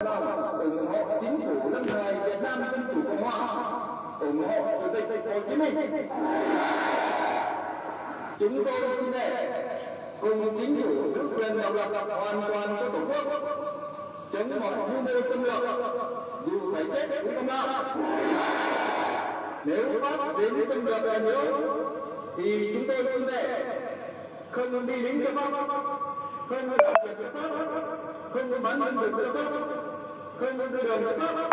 ủng hộ chính phủ nước này Việt Nam Dân Chủ Cộng Hòa, ủng hộ Chủ tịch Hồ Chí Minh. Chúng tôi xin thề cùng chính phủ giữ quyền độc lập hoàn toàn của Tổ quốc, chống mọi mưu mô xâm lược, dù phải chết cũng không lao. Nếu Pháp đến xâm lược ở nữa thì chúng tôi xin thề không đi lính cho Pháp, không làm việc cho Pháp, không bán lương thực cho Pháp, không đưa đường cho Pháp.